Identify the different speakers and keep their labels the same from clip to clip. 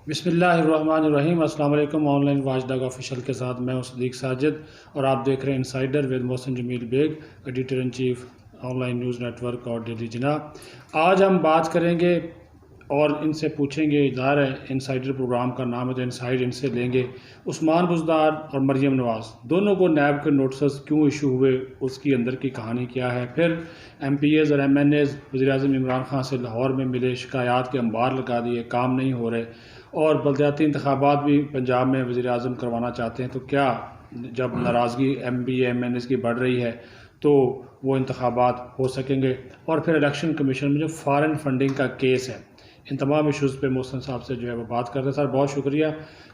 Speaker 1: بسم اللہ الرحمن الرحیم۔ السلام علیکم۔ On line watch dog official کے ساتھ میں ہوں صدیق ساجد اور آپ دیکھ رہے ہیں insider with Mohsin Jamil Baig, editor in chief online news network daily ڈیلی جناح۔ آج ہم بات کریں گے اور ان سے پوچھیں گے، ظاہر ہے انسائیڈر پروگرام کا نام ہے تو انسائیڈ ان سے لیں گے، عثمان بزدار اور مریم نواز دونوں کو نیب کے نوٹسز کیوں ایشو ہوئے، اس کی اندر کی کہانی کیا ہے، پھر ایم پی ایز اور ایم این ایز وزیراعظم عمران خان سے لاہور میں ملے، شکایات کے انبار لگا دیے، کام نہیں ہو رہے، اور بلدیاتی انتخابات بھی پنجاب میں وزیراعظم کروانا چاہتے ہیں، تو کیا جب ناراضگی M P M N S کی بڑھ رہی ہے تو وہ انتخابات ہو سکیں گے، اور پھر الیکشن کمیشن میں جو فارن فنڈنگ کا کیس ہے، ان تمام ایشوز پہ محسن صاحب سے جو ہے وہ بات کرتے ہیں۔ سر بہت شکریہ۔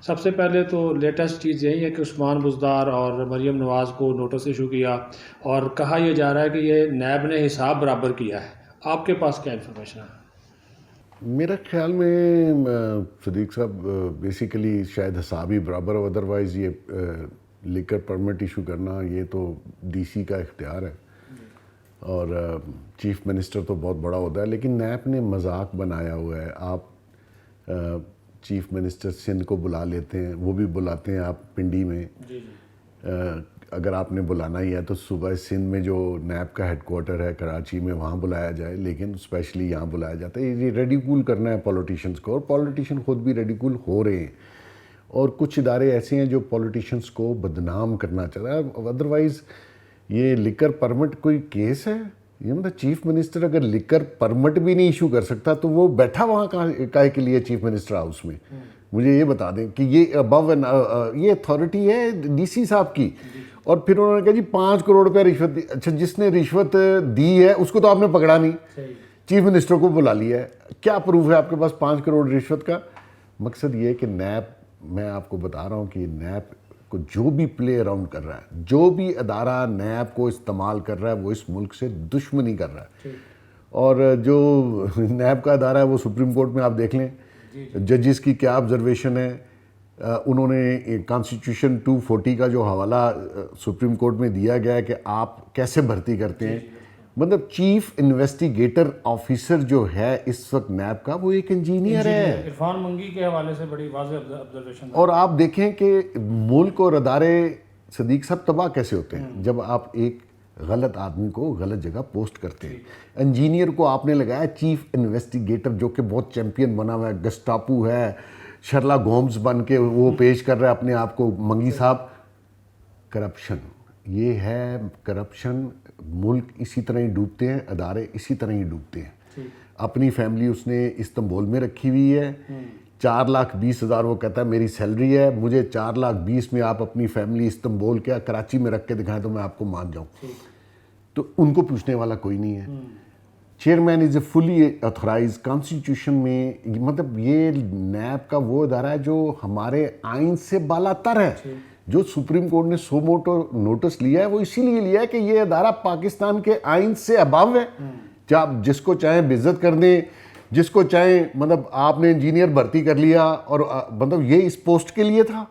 Speaker 1: سب سے پہلے تو لیٹسٹ چیز یہی ہے کہ عثمان بزدار اور مریم نواز کو نوٹس ایشو کیا اور کہا یہ جا رہا ہے کہ یہ نیب نے حساب برابر کیا ہے، آپ کے پاس کیا انفارمیشن ہے؟
Speaker 2: میرا خیال میں صدیق صاحب بیسیکلی شاید حساب ہی برابر ہو، ادروائز یہ لیکر پرمٹ ایشو کرنا یہ تو ڈی سی کا اختیار ہے اور چیف منسٹر تو بہت بڑا ہوتا ہے، لیکن نیب نے مذاق بنایا ہوا ہے۔ آپ چیف منسٹر سندھ کو بلا لیتے ہیں، وہ بھی بلاتے ہیں آپ پنڈی میں، اگر آپ نے بلانا ہی ہے تو صوبہ سندھ میں جو نیب کا ہیڈ کوارٹر ہے کراچی میں وہاں بلایا جائے، لیکن اسپیشلی یہاں بلایا جاتا ہے۔ یہ ریڈیکول کرنا ہے پولیٹیشنز کو، اور پولیٹیشین خود بھی ریڈیکول ہو رہے ہیں، اور کچھ ادارے ایسے ہیں جو پولیٹیشنز کو بدنام کرنا چاہ رہا ہے۔ ادروائز یہ لیکر پرمٹ کوئی کیس ہے؟ یہ مطلب چیف منسٹر اگر لیکر پرمٹ بھی نہیں ایشو کر سکتا تو وہ بیٹھا وہاں کاہے کے لیے چیف منسٹر ہاؤس میں؟ مجھے یہ بتا دیں کہ یہ ابو یہ اتھارٹی ہے ڈی سی صاحب کی، اور پھر انہوں نے کہا جی 5 کروڑ روپے رشوت دی۔ اچھا، جس نے رشوت دی ہے اس کو تو آپ نے پکڑا نہیں، چیف منسٹر کو بلا لیا ہے، کیا پروف ہے آپ کے پاس 5 کروڑ رشوت کا؟ مقصد یہ ہے کہ نیب، میں آپ کو بتا رہا ہوں کہ نیب کو جو بھی پلے اراؤنڈ کر رہا ہے، جو بھی ادارہ نیب کو استعمال کر رہا ہے وہ اس ملک سے دشمنی کر رہا ہے، اور جو نیب کا ادارہ ہے وہ سپریم کورٹ میں آپ دیکھ لیں ججز کی کیا آبزرویشن ہے۔ انہوں نے کانسٹیٹیوشن 240 کا جو حوالہ سپریم کورٹ میں دیا گیا ہے کہ آپ کیسے بھرتی کرتے ہیں، مطلب چیف انویسٹیگیٹر آفیسر جو ہے اس وقت نیب کا وہ ایک انجینئر ہے۔
Speaker 1: عرفان منگی کے حوالے سے بڑی واضح آبزرویشن،
Speaker 2: اور آپ دیکھیں کہ ملک اور ادارے صدیق صاحب تباہ کیسے ہوتے ہیں جب آپ ایک غلط آدمی کو غلط جگہ پوسٹ کرتے ہیں۔ انجینئر کو آپ نے لگایا چیف انویسٹیگیٹر، جو کہ بہت چیمپئن بنا ہوا ہے، گسٹاپو ہے، شرلاک ہومز بن کے وہ پیش کر رہا ہے اپنے آپ کو، منگی صاحب۔ کرپشن یہ ہے، کرپشن، ملک اسی طرح ہی ڈوبتے ہیں، ادارے اسی طرح ہی ڈوبتے ہیں۔ اپنی فیملی اس نے استنبول میں رکھی ہوئی ہے، 4,20,000 وہ کہتا ہے میری سیلری ہے، مجھے 4,20,000 میں آپ اپنی فیملی استنبول کیا کراچی میں رکھ کے دکھائیں تو میں آپ کو مان جاؤں، تو ان کو پوچھنے والا کوئی نہیں ہے۔ چیئرمین از اے فلی اتھورائز کانسٹیٹیوشن میں، مطلب یہ نیب کا وہ ادارہ ہے جو ہمارے آئین سے بالا تر ہے۔ جو سپریم کورٹ نے سو موٹو نوٹس لیا ہے وہ اسی لیے لیا ہے کہ یہ ادارہ پاکستان کے آئین سے ابو ہے، آپ جس کو چاہیں بے عزت کر دیں، جس کو چاہیں، مطلب آپ نے انجینئر بھرتی کر لیا اور مطلب یہ اس پوسٹ کے لیے تھا،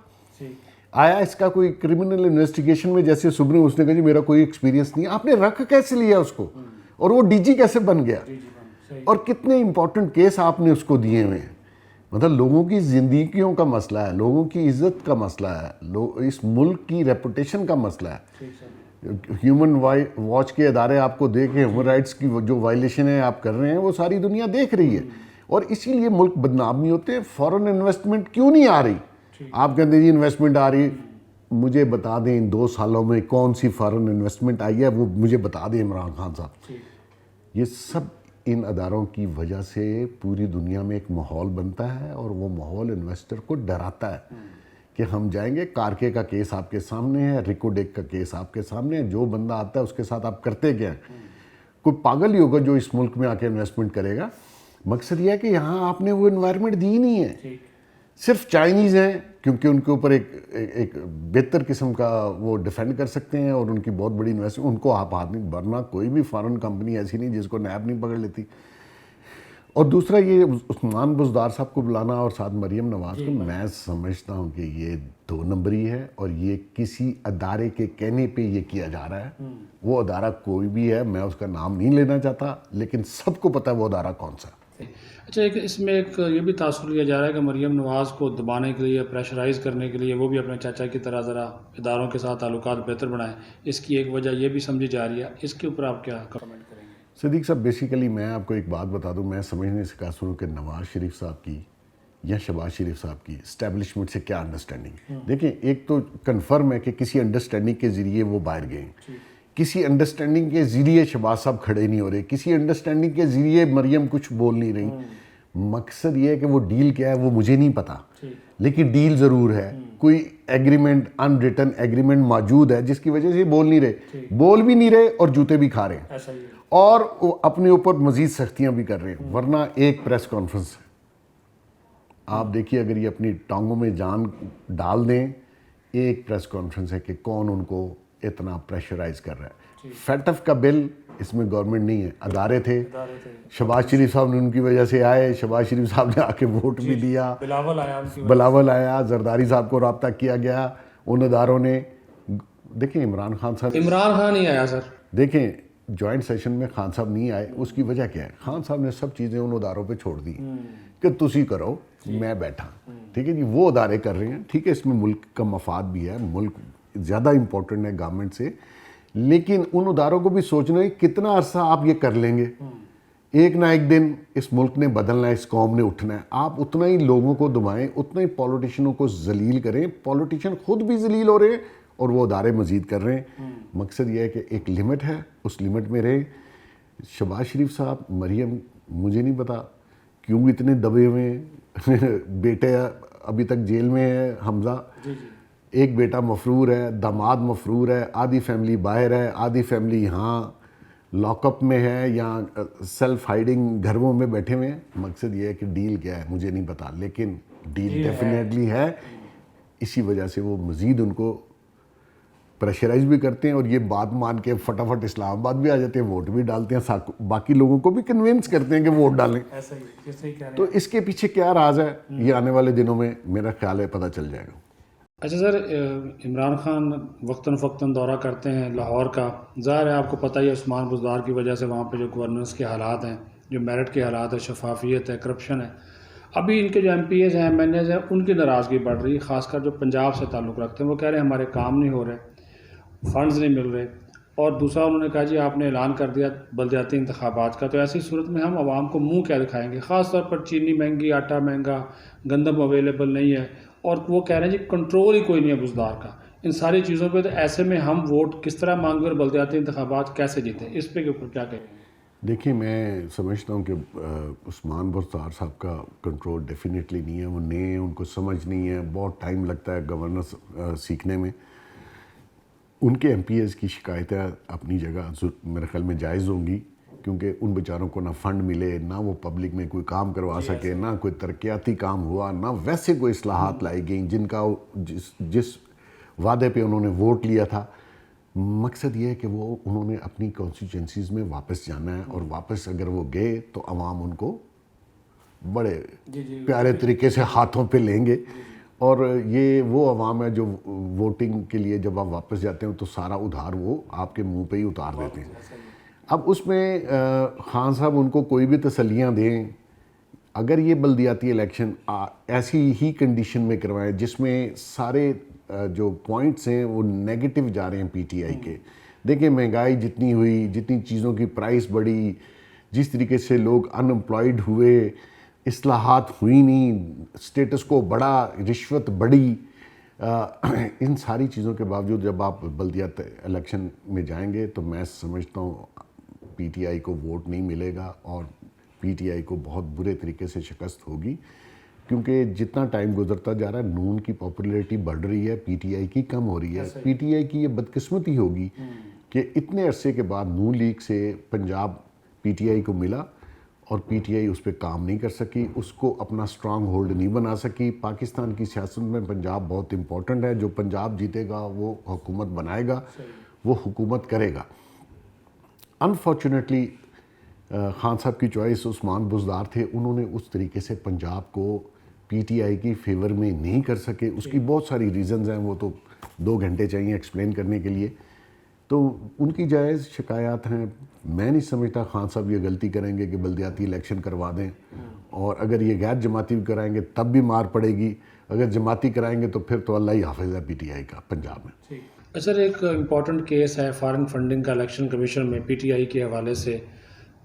Speaker 2: آیا اس کا کوئی کرمنل انویسٹیگیشن میں، جیسے سپریم اس نے کہا جی میرا کوئی ایکسپیرینس نہیں، آپ نے رکھ کیسے لیا اس کو، اور وہ ڈی جی کیسے بن گیا، اور کتنے امپورٹنٹ کیس آپ نے اس کو دیے ہوئے ہیں۔ مطلب لوگوں کی زندگیوں کا مسئلہ ہے، لوگوں کی عزت کا مسئلہ ہے، اس ملک کی ریپوٹیشن کا مسئلہ ہے۔ ہیومن واچ کے ادارے آپ کو دیکھیں، ہیومن رائٹس کی جو وائلیشن ہے آپ کر رہے ہیں وہ ساری دنیا دیکھ رہی ہے، اور اسی لیے ملک بدنام نہیں ہوتے۔ فورن انویسٹمنٹ کیوں نہیں آ رہی؟ آپ کہتے ہیں جی انویسٹمنٹ آ رہی، مجھے بتا دیں ان 2 سالوں میں کون سی فارن انویسٹمنٹ آئی ہے، وہ مجھے بتا دیں عمران خان صاحب۔ یہ سب ان اداروں کی وجہ سے پوری دنیا میں ایک ماحول بنتا ہے، اور وہ ماحول انویسٹر کو ڈراتا ہے کہ ہم جائیں گے، کارکے کا کیس آپ کے سامنے ہے، ریکوڈیک کا کیس آپ کے سامنے ہے، جو بندہ آتا ہے اس کے ساتھ آپ کرتے کیا ہیں؟ کوئی پاگل ہی ہوگا جو اس ملک میں آ کے انویسٹمنٹ کرے گا۔ مقصد یہ ہے کہ یہاں آپ نے وہ انوائرمنٹ دی نہیں ہے، صرف چائنیز ہیں کیونکہ ان کے اوپر ایک بہتر قسم کا وہ ڈیفینڈ کر سکتے ہیں، اور ان کی بہت بڑی انویسٹمنٹ، ان کو آپ ہاتھ نہیں بھرنا، کوئی بھی فارن کمپنی ایسی نہیں جس کو نیب نہیں پکڑ لیتی۔ اور دوسرا یہ عثمان بزدار صاحب کو بلانا اور ساتھ مریم نواز کو، میں سمجھتا ہوں کہ یہ 2 نمبری ہے، اور یہ کسی ادارے کے کہنے پہ یہ کیا جا رہا ہے۔ وہ ادارہ کوئی بھی ہے، میں اس کا نام نہیں لینا چاہتا، لیکن سب کو پتہ ہے وہ ادارہ کون سا ہے۔
Speaker 1: اچھا، ایک اس میں ایک یہ بھی تاثر لیا جا رہا ہے کہ مریم نواز کو دبانے کے لیے، پریشرائز کرنے کے لیے وہ بھی اپنے چاچا کی طرح ذرا اداروں کے ساتھ تعلقات بہتر بنائیں، اس کی ایک وجہ یہ بھی سمجھی جا رہی ہے. اس کے اوپر آپ کیا کمنٹ کریں گے؟
Speaker 2: صدیق صاحب بیسیکلی میں آپ کو ایک بات بتا دوں، میں سمجھنے سے قاصر ہوں کہ نواز شریف صاحب کی یا شہباز شریف صاحب کی اسٹیبلشمنٹ سے کیا انڈرسٹینڈنگ. دیکھیں، ایک تو کنفرم ہے کہ کسی انڈرسٹینڈنگ کے ذریعے وہ باہر گئے ہیں، کسی انڈرسٹینڈنگ کے ذریعے شہباز صاحب کھڑے نہیں ہو رہے، کسی انڈرسٹینڈنگ کے ذریعے مریم کچھ بول نہیں رہی. مقصد یہ ہے کہ وہ ڈیل کیا ہے وہ مجھے نہیں پتا، لیکن ڈیل ضرور ہے. کوئی ایگریمنٹ، ان ریٹن ایگریمنٹ موجود ہے جس کی وجہ سے بول نہیں رہے، بول بھی نہیں رہے اور جوتے بھی کھا رہے ہیں، اور وہ اپنے اوپر مزید سختیاں بھی کر رہے ہیں. ورنہ ایک پریس کانفرنس آپ دیکھیے، اگر یہ اپنی ٹانگوں میں جان ڈال دیں، ایک پریس کانفرنس ہے کہ کون ان کو اتنا پریشرائز کر رہا ہے. فیٹف کا بل اس میں گورنمنٹ نہیں ہے، ادارے تھے. شہباز شریف صاحب نے ان کی وجہ سے آئے، شہباز شریف صاحب نے آ کے ووٹ بھی دیا، بلاول آیا، زرداری صاحب کو رابطہ کیا گیا ان اداروں نے. دیکھیں عمران خان صاحب،
Speaker 1: عمران خان نہیں آیا سر.
Speaker 2: دیکھیں جوائنٹ سیشن میں خان صاحب نہیں آئے، اس کی وجہ کیا ہے؟ خان صاحب نے سب چیزیں ان اداروں پہ چھوڑ دی کہ تسی کرو، میں بیٹھا. ٹھیک ہے جی، وہ ادارے کر رہے ہیں. ٹھیک ہے، اس میں ملک کا مفاد بھی ہے، ملک زیادہ امپورٹنٹ ہے گورنمنٹ سے، لیکن ان اداروں کو بھی سوچنا ہے کتنا عرصہ آپ یہ کر لیں گے. ایک نہ ایک دن اس ملک نے بدلنا ہے، اس قوم نے اٹھنا ہے. آپ اتنا ہی لوگوں کو دبائیں، اتنا ہی پولیٹیشینوں کو ذلیل کریں. پولیٹیشین خود بھی ذلیل ہو رہے ہیں اور وہ ادارے مزید کر رہے ہیں. مقصد یہ ہے کہ ایک لمٹ ہے، اس لمٹ میں رہیں. شہباز شریف صاحب، مریم، مجھے نہیں پتا کیوں اتنے دبے ہوئے ہیں. بیٹے ابھی تک جیل میں ہے، حمزہ، ایک بیٹا مفرور ہے، داماد مفرور ہے، آدھی فیملی باہر ہے، آدھی فیملی یہاں لاک اپ میں ہے یا سیلف ہائیڈنگ گھروں میں بیٹھے ہوئے ہیں. مقصد یہ ہے کہ ڈیل کیا ہے مجھے نہیں پتا، لیکن ڈیل ڈیفینیٹلی ہے. اسی وجہ سے وہ مزید ان کو پریشرائز بھی کرتے ہیں، اور یہ بات مان کے فٹافٹ اسلام آباد بھی آ جاتے ہیں، ووٹ بھی ڈالتے ہیں، باقی لوگوں کو بھی کنونس کرتے ہیں کہ ووٹ ڈالیں. تو اس کے پیچھے کیا راز ہے، یہ آنے والے دنوں میں میرا خیال ہے پتہ چل جائے گا.
Speaker 1: اچھا سر، عمران خان وقتاً فوقتاً دورہ کرتے ہیں لاہور کا. ظاہر ہے آپ کو پتہ ہی ہے عثمان بزدار کی وجہ سے وہاں پہ جو گورننس کے حالات ہیں، جو میرٹ کے حالات ہیں، شفافیت ہے، کرپشن ہے. ابھی ان کے جو ایم پی ایز ہیں، ایم این ایز ہیں، ان کی ناراضگی بڑھ رہی ہے، خاص کر جو پنجاب سے تعلق رکھتے ہیں. وہ کہہ رہے ہیں ہمارے کام نہیں ہو رہے، فنڈز نہیں مل رہے. اور دوسرا انہوں نے کہا جی آپ نے اعلان کر دیا بلدیاتی انتخابات کا، تو ایسی صورت میں ہم عوام کو منہ کیا دکھائیں گے؟ خاص طور پر چینی مہنگی، آٹا مہنگا، گندم اویلیبل نہیں ہے، اور وہ کہہ رہے ہیں جی کنٹرول ہی کوئی نہیں ہے بزدار کا ان ساری چیزوں پہ. تو ایسے میں ہم ووٹ کس طرح مانگے اور بلدیاتی انتخابات کیسے جیتیں؟ اس پہ کے اوپر کیا کہیں گے؟
Speaker 2: دیکھیں، میں سمجھتا ہوں کہ عثمان بزدار صاحب کا کنٹرول ڈیفینیٹلی نہیں ہے. وہ نئے ہیں، ان کو سمجھ نہیں ہے، بہت ٹائم لگتا ہے گورننس سیکھنے میں. ان کے ایم پی ایز کی شکایتیں اپنی جگہ میرے خیال میں جائز ہوں گی، کیونکہ ان بیچاروں کو نہ فنڈ ملے، نہ وہ پبلک میں کوئی کام کروا سکے، نہ کوئی ترقیاتی کام ہوا، نہ ویسے کوئی اصلاحات لائی گئیں جن کا جس وعدے پہ انہوں نے ووٹ لیا تھا. مقصد یہ ہے کہ وہ انہوں نے اپنی کانسٹیچوئنسیز میں واپس جانا ہے، اور واپس اگر وہ گئے تو عوام ان کو بڑے پیارے طریقے سے ہاتھوں پہ لیں گے. اور یہ وہ عوام ہے جو ووٹنگ کے لیے جب آپ واپس جاتے ہیں تو سارا ادھار وہ آپ کے منہ پہ ہی اتار دیتے ہیں. اب اس میں خان صاحب ان کو کوئی بھی تسلیاں دیں. اگر یہ بلدیاتی الیکشن ایسی ہی کنڈیشن میں کروائیں جس میں سارے جو پوائنٹس ہیں وہ نیگیٹو جا رہے ہیں پی ٹی آئی کے. دیکھیں مہنگائی جتنی ہوئی، جتنی چیزوں کی پرائس بڑھی، جس طریقے سے لوگ ان امپلائڈ ہوئے، اصلاحات ہوئی نہیں، اسٹیٹس کو بڑا، رشوت بڑھی، ان ساری چیزوں کے باوجود جب آپ بلدیات الیکشن میں جائیں گے تو میں سمجھتا ہوں پی ٹی آئی کو ووٹ نہیں ملے گا، اور پی ٹی آئی کو بہت برے طریقے سے شکست ہوگی. کیونکہ جتنا ٹائم گزرتا جا رہا ہے نون کی پاپولیرٹی بڑھ رہی ہے، پی ٹی آئی کی کم ہو رہی ہے. پی ٹی آئی کی یہ بدقسمتی ہوگی کہ اتنے عرصے کے بعد نون لیگ سے پنجاب پی ٹی آئی کو ملا، اور پی ٹی آئی اس پہ کام نہیں کر سکی، اس کو اپنا سٹرانگ ہولڈ نہیں بنا سکی. پاکستان کی سیاست میں پنجاب بہت امپورٹنٹ ہے. جو پنجاب جیتے گا وہ حکومت بنائے گا، وہ حکومت کرے گا. انفارچونیٹلی خان صاحب کی چوائس عثمان بزدار تھے، انہوں نے اس طریقے سے پنجاب کو پی ٹی آئی کی فیور میں نہیں کر سکے. اس کی بہت ساری ریزنز ہیں، وہ تو 2 گھنٹے چاہیے ایکسپلین کرنے کے لیے. تو ان کی جائز شکایات ہیں. میں نہیں سمجھتا خان صاحب یہ غلطی کریں گے کہ بلدیاتی الیکشن کروا دیں, اور اگر یہ غیر جماعتی بھی کرائیں گے تب بھی مار پڑے گی, اگر جماعتی کرائیں گے تو پھر تو اللہ ہی حافظ ہے پی ٹی آئی کا پنجاب میں.
Speaker 1: سر ایک امپورٹنٹ کیس ہے فارن فنڈنگ کا الیکشن کمیشن میں پی ٹی آئی کے حوالے سے,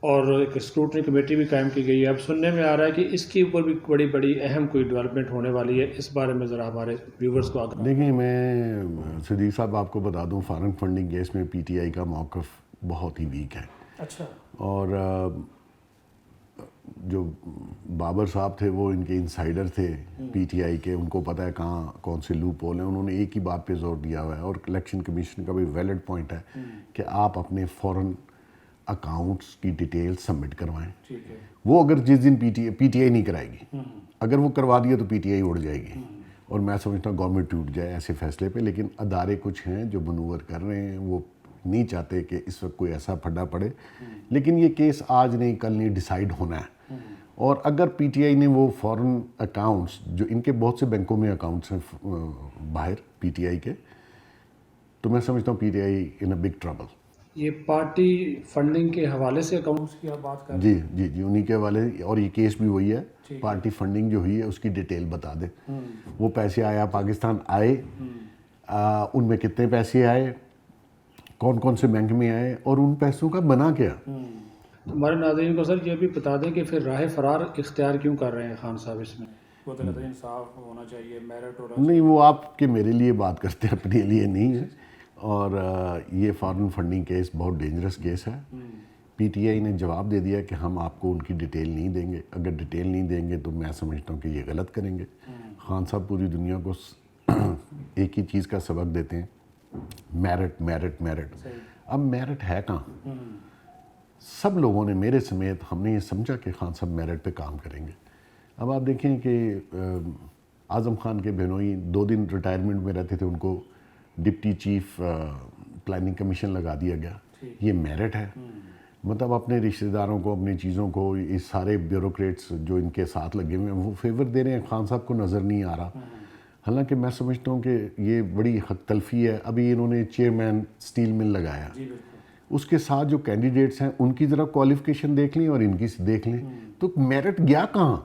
Speaker 1: اور ایک اسکروٹنی کمیٹی بھی قائم کی گئی ہے. اب سننے میں آ رہا ہے کہ اس کے اوپر بھی بڑی اہم کوئی ڈیولپمنٹ ہونے والی ہے. اس بارے میں ذرا ہمارے ویورز کو آگاہ.
Speaker 2: دیکھیں, میں صدیق صاحب آپ کو بتا دوں, فارن فنڈنگ کیس میں پی ٹی آئی کا موقف بہت ہی ویک ہے.
Speaker 1: اچھا.
Speaker 2: اور جو بابر صاحب تھے وہ ان کے انسائیڈر تھے پی ٹی آئی کے, ان کو پتہ ہے کہاں کون سے لوپ ہول ہیں. انہوں نے ایک ہی بات پہ زور دیا ہوا ہے, اور الیکشن کمیشن کا بھی ویلڈ پوائنٹ ہے کہ آپ اپنے فورن اکاؤنٹس کی ڈیٹیل سبمٹ کروائیں. وہ اگر جس دن پی ٹی آئی نہیں کرائے گی, اگر وہ کروا دیا تو پی ٹی آئی اڑ جائے گی, اور میں سمجھتا ہوں گورنمنٹ ٹوٹ جائے ایسے فیصلے پہ. لیکن ادارے کچھ ہیں جو منور کر رہے ہیں, وہ نہیں چاہتے کہ اس وقت کوئی ایسا پھڈا پڑے. لیکن یہ کیس آج نہیں کل نہیں ڈیسائیڈ ہونا ہے. اور اگر پی ٹی آئی نے وہ فورن اکاؤنٹس, جو ان کے بہت سے بینکوں میں اکاؤنٹس ہیں باہر پی ٹی آئی کے, تو میں سمجھتا ہوں P T I in a big trouble.
Speaker 1: یہ پارٹی فنڈنگ کے حوالے سے اکاؤنٹس کی آپ بات کر رہے ہیں؟
Speaker 2: جی جی جی, انہی کے حوالے. اور یہ کیس بھی وہی ہے, پارٹی فنڈنگ جو ہوئی ہے اس کی ڈیٹیل بتا دیں. وہ پیسے آیا پاکستان آئے, ان میں کتنے پیسے آئے, کون کون سے بینک میں آئے, اور ان پیسوں کا بنا کیا.
Speaker 1: ہمارے ناظرین کو سر یہ بھی بتا دیں کہ پھر راہ فرار اختیار کیوں کر رہے ہیں خان صاحب اس میں؟ وہ تو کہتے ہیں انصاف ہونا چاہیے, میرٹ ہونا چاہیے.
Speaker 2: نہیں, وہ آپ کے میرے لیے بات کرتے ہیں, اپنے لیے نہیں ہے. اور یہ فارن فنڈنگ کیس بہت ڈینجرس کیس ہے. پی ٹی آئی نے جواب دے دیا کہ ہم آپ کو ان کی ڈیٹیل نہیں دیں گے. اگر ڈیٹیل نہیں دیں گے تو میں سمجھتا ہوں کہ یہ غلط کریں گے. خان صاحب پوری دنیا کو ایک ہی چیز کا سبق دیتے ہیں, میرٹ میرٹ میرٹ. اب میرٹ ہے کہاں؟ سب لوگوں نے, میرے سمیت, ہم نے یہ سمجھا کہ خان صاحب میرٹ پہ کام کریں گے. اب آپ دیکھیں کہ اعظم خان کے بہنوئی 2 دن ریٹائرمنٹ میں رہتے تھے, ان کو ڈپٹی چیف پلاننگ کمیشن لگا دیا گیا. یہ میرٹ ہے؟ مطلب اپنے رشتہ داروں کو, اپنی چیزوں کو, یہ سارے بیوروکریٹس جو ان کے ساتھ لگے ہوئے ہیں وہ فیور دے رہے ہیں. خان صاحب کو نظر نہیں آ رہا. حالانکہ میں سمجھتا ہوں کہ یہ بڑی حق تلفی ہے. ابھی انہوں نے چیئرمین اسٹیل مل لگایا, اس کے ساتھ جو کینڈیڈیٹس ہیں ان کی ذرا کوالیفیکیشن دیکھ لیں اور ان کی دیکھ لیں, تو میرٹ گیا کہاں؟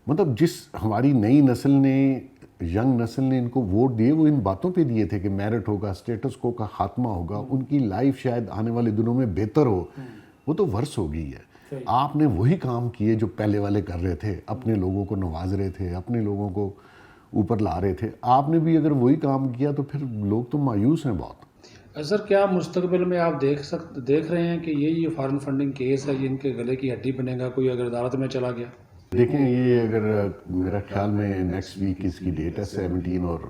Speaker 2: مطلب جس ہماری نئی نسل نے, ینگ نسل نے ان کو ووٹ دیے, وہ ان باتوں پہ دیے تھے کہ میرٹ ہوگا, اسٹیٹس کو کا خاتمہ ہوگا, ان کی لائف شاید آنے والے دنوں میں بہتر ہو. وہ تو ورس ہو گئی ہے. آپ نے وہی کام کیے جو پہلے والے کر رہے تھے, اپنے لوگوں کو نواز رہے تھے, اپنے لوگوں کو اوپر لا رہے تھے. آپ نے بھی اگر وہی کام کیا تو پھر لوگ تو مایوس ہیں بہت.
Speaker 1: سر کیا مستقبل میں آپ دیکھ رہے ہیں کہ یہ فارن فنڈنگ کیس ہے, یہ ان کے گلے کی ہڈی بنے گا کوئی اگر عدالت میں چلا گیا؟
Speaker 2: دیکھیں, یہ اگر میرا خیال میں نیکسٹ ویک اس کی ڈیٹ ہے 17 اور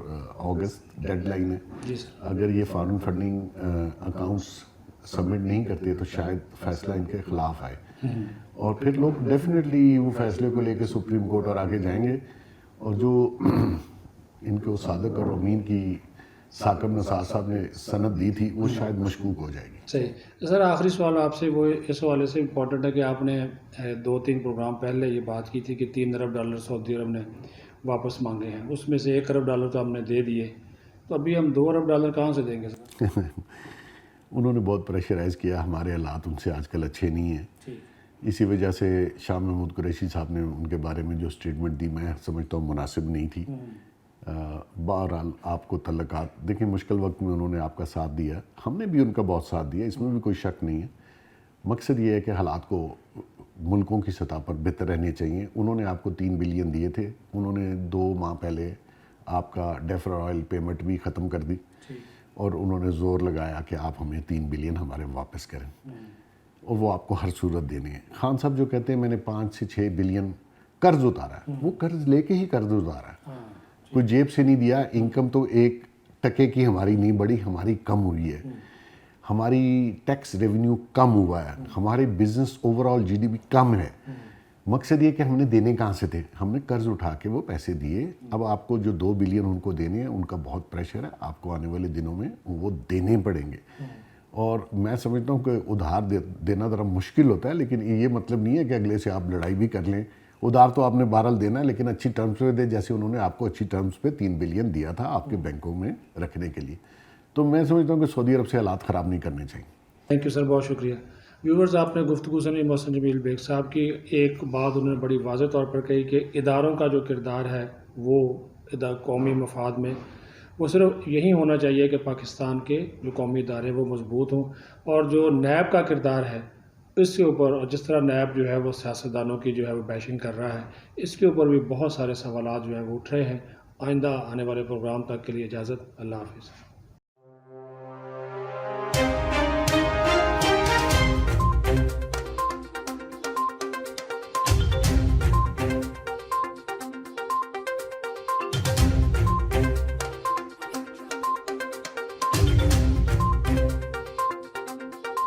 Speaker 2: اگست ڈیڈ لائن ہے. اگر یہ فارن فنڈنگ اکاؤنٹس سبمٹ نہیں کرتے تو شاید فیصلہ ان کے خلاف آئے, اور پھر لوگ ڈیفینیٹلی وہ فیصلے کو لے کے سپریم کورٹ اور آگے جائیں گے. اور جو ان کو صادق اور امین کی ثاقب نثار صاحب نے سند دی تھی وہ شاید مشکوک ہو جائے گی.
Speaker 1: صحیح. سر آخری سوال آپ سے وہ اس حوالے سے امپورٹنٹ ہے کہ آپ نے 2-3 پروگرام پہلے یہ بات کی تھی کہ $3 ارب سعودی عرب نے واپس مانگے ہیں, اس میں سے $1 ارب تو ہم نے دے دیے, تو ابھی ہم $2 ارب کہاں سے دیں گے سر؟
Speaker 2: انہوں نے بہت پریشرائز کیا, ہمارے حالات ان سے آج کل اچھے نہیں ہیں. اسی وجہ سے شاہ محمود قریشی صاحب نے ان کے بارے میں جو اسٹیٹمنٹ دی, میں سمجھتا ہوں مناسب نہیں تھی. بہرحال آپ کو تعلقات, دیکھیں مشکل وقت میں انہوں نے آپ کا ساتھ دیا, ہم نے بھی ان کا بہت ساتھ دیا, اس میں بھی کوئی شک نہیں ہے. مقصد یہ ہے کہ حالات کو ملکوں کی سطح پر بہتر رہنے چاہیے. انہوں نے آپ کو 3 بلین دیے تھے, انہوں نے 2 ماہ پہلے آپ کا ڈیفر آئل پیمنٹ بھی ختم کر دی, اور انہوں نے زور لگایا کہ آپ ہمیں 3 بلین ہمارے واپس کریں, اور وہ آپ کو ہر صورت دینے ہیں. خان صاحب جو کہتے ہیں میں نے 5 سے 6 بلین قرض اتارا ہے, وہ قرض لے کے ہی قرض اتارا ہے, کوئی جیب سے نہیں دیا. انکم تو 1 ٹکے کی ہماری نہیں بڑھی, ہماری کم ہوئی ہے, ہماری ٹیکس ریونیو کم ہوا ہے, ہمارے business overall G D P کم ہے. مقصد یہ کہ ہم نے دینے کہاں سے تھے, ہم نے قرض اٹھا کے وہ پیسے دیے. اب آپ کو جو 2 بلین ان کو دینے ہیں, ان کا بہت پریشر ہے, آپ کو آنے والے دنوں میں وہ دینے پڑیں گے. اور میں سمجھتا ہوں کہ ادھار دینا ذرا مشکل ہوتا ہے, لیکن یہ مطلب نہیں ہے کہ اگلے سے آپ لڑائی بھی کر لیں. ادھار تو آپ نے بہرحال دینا ہے, لیکن اچھی ٹرمز پہ دے, جیسے انہوں نے آپ کو اچھی ٹرمز پہ 3 بلین دیا تھا آپ کے بینکوں میں رکھنے کے لیے. تو میں سمجھتا ہوں کہ سعودی عرب سے حالات خراب نہیں کرنے چاہیے.
Speaker 1: تھینک یو سر، بہت شکریہ. ویورز، آپ نے گفتگو سنی محسن جمیل بیگ صاحب کی. ایک بات انہوں نے بڑی واضح طور پر کہی کہ اداروں کا جو کردار ہے وہ قومی مفاد میں وہ صرف یہی ہونا چاہیے کہ پاکستان کے جو قومی ادارے وہ مضبوط ہوں، اور جو نیب کا کردار ہے اس کے اوپر، اور جس طرح نیب جو ہے وہ سیاستدانوں کی جو ہے وہ بیشنگ کر رہا ہے، اس کے اوپر بھی بہت سارے سوالات جو ہیں وہ اٹھ رہے ہیں. آئندہ آنے والے پروگرام تک کے لیے اجازت. اللہ حافظ.